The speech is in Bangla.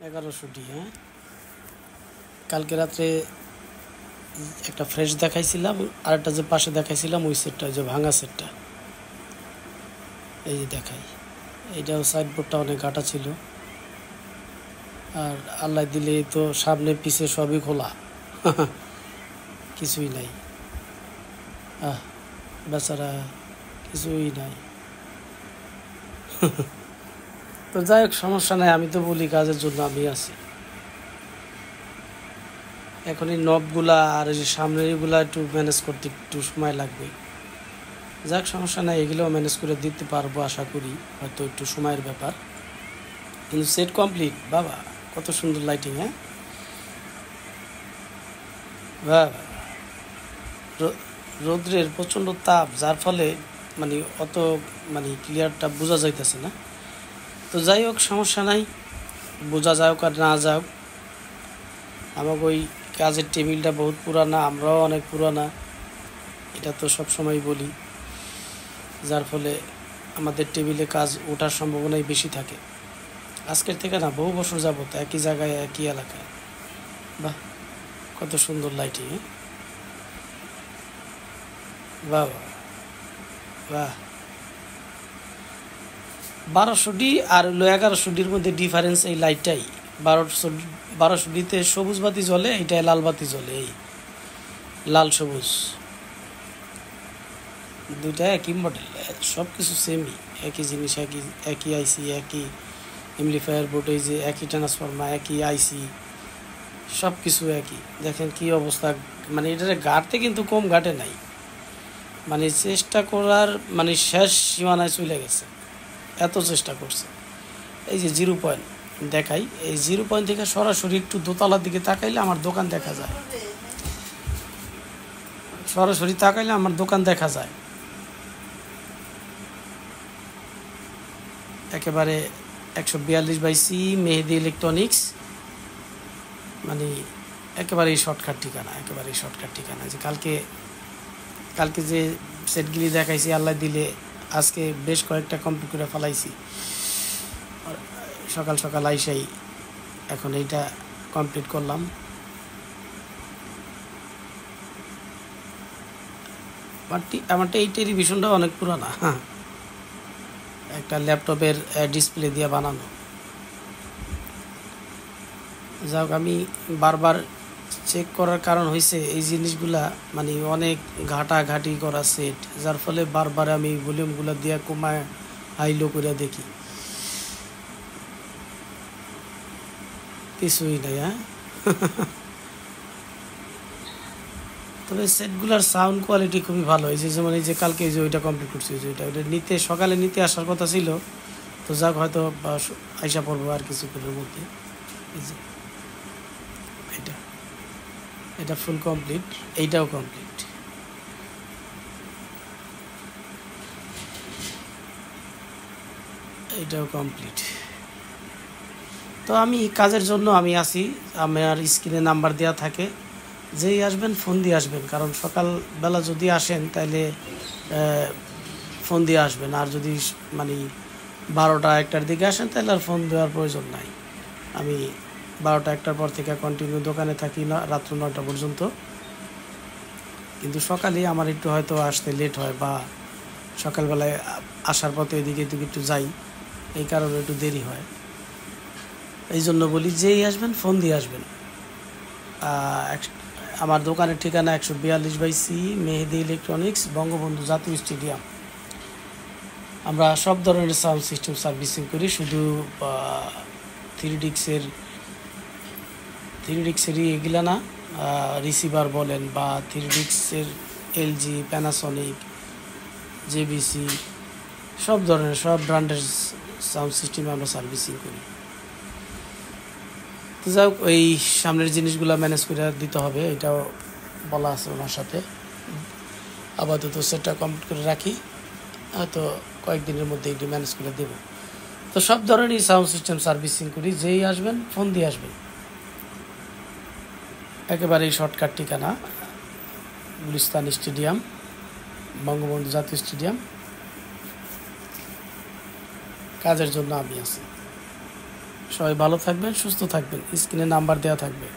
1100 হ্যাঁ, কালকে রাত্রে একটা ফ্রেশ দেখাইছিলাম, আর একটা যে পাশে দেখাইছিলাম ওই সেটটা, যে ভাঙা সেটটা, এই যে দেখাই। এইটাও সাইডবোর্ডটা অনেক ঘাটা ছিল, আর আল্লাহ দিলে তো সামনে পিছে সবই খোলা, কিছুই নাই। বেচারা কিছুই নাই। তো যাই হোক, সমস্যা নাই, আমি তো বলি কাজের জন্য আমি আছি। এখন এই নবগুলা আর এই যে সামনের এগুলা একটু ম্যানেজ করতে একটু সময় লাগবে। যাক, সমস্যা নাই, এগুলোও ম্যানেজ করে দিতে পারবো আশা করি, হয়তো একটু সময়ের ব্যাপার। কিন্তু সেট কমপ্লিট। বাবা কত সুন্দর লাইটিং! হ্যাঁ বাবা, রৌদ্রের প্রচণ্ড তাপ, যার ফলে মানে অত ক্লিয়ারটা বোঝা যাইতেছে না। তো যাই হোক, সমস্যা নাই, বোঝা যাওক আর না যাওক, আমাকে ওই কাজের টেবিলটা বহুত পুরানা, আমরাও অনেক পুরানা, এটা তো সব সময় বলি, যার ফলে আমাদের টেবিলে কাজ ওঠার সম্ভাবনাই বেশি থাকে। আজকের থেকে না, বহু বছর যাবত একই জায়গায় একই এলাকায়। বাহ, কত সুন্দর লাইটিং! বাহ বাহ, 1200D আর 1100Dর মধ্যে ডিফারেন্স এই লাইটটাই। 1200Dতে সবুজ বাতি জ্বলে, এইটায় লাল বাতি জ্বলে, এই লাল সবুজ দুইটা একই মডেল, সব কিছু সেমই, একই জিনিস, একই আইসি, একই এমপ্লিফায়ার বোর্ড, এই যে একই ট্রান্সফরমার, একই আইসি, সব কিছু একই। দেখেন কি অবস্থা, এটার গাঁটতে কিন্তু কম গাঁটে নাই, চেষ্টা করার শেষ সীমানায় চলে গেছে, এত চেষ্টা করছে। এই যে 0 পয়েন্ট দেখাই, এই 0 পয়েন্ট থেকে সরাসরি একটু দোতলার দিকে তাকাইলে আমার দোকান দেখা যায়, সরাসরি তাকাইলে আমার দোকান দেখা যায়, একেবারে 142/C মেহেদি ইলেকট্রনিক্স, একেবারেই শর্টকাট ঠিকানা, একেবারেই শর্টকাট ঠিকানা। যে কালকে যে সেটগুলি দেখাইছি, আল্লাহ দিলে আজকে বেশ কয়েকটা কমপ্লিট করে ফেলাইছি, সকাল সকাল আইসাই এখন এইটা কমপ্লিট করলাম। আমারটা এই টেলিভিশনটা অনেক পুরানা, হ্যাঁ, একটা ল্যাপটপের ডিসপ্লে দিয়ে বানানো। যাক, আমি বারবার চেক করার কারণ হয়েছে এই জিনিসগুলা অনেক ঘাটাঘাটি করা সেট, যার ফলে বারবার আমি ভলিউমগুলো দিয়ে কমায় হাইলো করে দেখি, কিছুই নাই। হ্যাঁ, তবে সেটগুলোর সাউন্ড কোয়ালিটি খুবই ভালো। এই যে যেমন এই যে কালকে যে ওইটা কমপ্লিট করছি, যে ওইটা সকালে নিতে আসার কথা ছিল, তো যাক, হয়তো আইসা পড়বো আর কিছুক্ষণের মধ্যে। এই যে এটা ফুল কমপ্লিট, এইটাও কমপ্লিট। এইটাও কমপ্লিট। তো আমি কাজের জন্য আমি আসি, আমার স্ক্রিনে নাম্বার দেওয়া থাকে, যেই আসবেন ফোন দিয়ে আসবেন, কারণ সকালবেলা যদি আসেন তাহলে ফোন দিয়ে আসবেন, আর যদি 12টা 1টার দিকে আসেন তাহলে আর ফোন দেওয়ার প্রয়োজন নাই। আমি 12টা 1টার পর থেকে কন্টিনিউ দোকানে থাকি না, রাত্র 9টা পর্যন্ত। কিন্তু সকালে আমার একটু হয়তো আসতে লেট হয়, বা সকালবেলায় আসার পথে এদিকে একটু যাই, এই কারণে একটু দেরি হয়। এই জন্য বলি, যেই আসবেন ফোন দিয়ে আসবেন। আমার দোকানের ঠিকানা 142/C মেহেদি ইলেকট্রনিক্স, বঙ্গবন্ধু জাতীয় স্টেডিয়াম। আমরা সব ধরনের সাউন্ড সিস্টেম সার্ভিসিং করি, শুধু 3Dixেরই এগুলা না, রিসিভার বলেন বা 3Dixের LG, প্যানাসনিক, JVC, সব ধরনের সব ব্র্যান্ডের সাউন্ড সিস্টেমে আমরা সার্ভিসিং করি। তো যাই হোক, ওই সামনের জিনিসগুলো ম্যানেজ করে দিতে হবে, এটাও বলা আছে ওনার সাথে। আপাতত সেটটা কমপ্লিট করে রাখি, হয়তো কয়েকদিনের মধ্যে এটি ম্যানেজ করে দেব। তো সব ধরনেরই সাউন্ড সিস্টেম সার্ভিসিং করি, যেই আসবেন ফোন দিয়ে আসবেন। একেবারেই শর্টকাট ঠিকানা, গুলিস্তান স্টেডিয়াম, বঙ্গবন্ধু জাতীয় স্টেডিয়াম। কাজের জন্য আমি আছি, সবাই ভালো থাকবেন, সুস্থ থাকবেন, স্ক্রিনে নাম্বার দেওয়া থাকবে।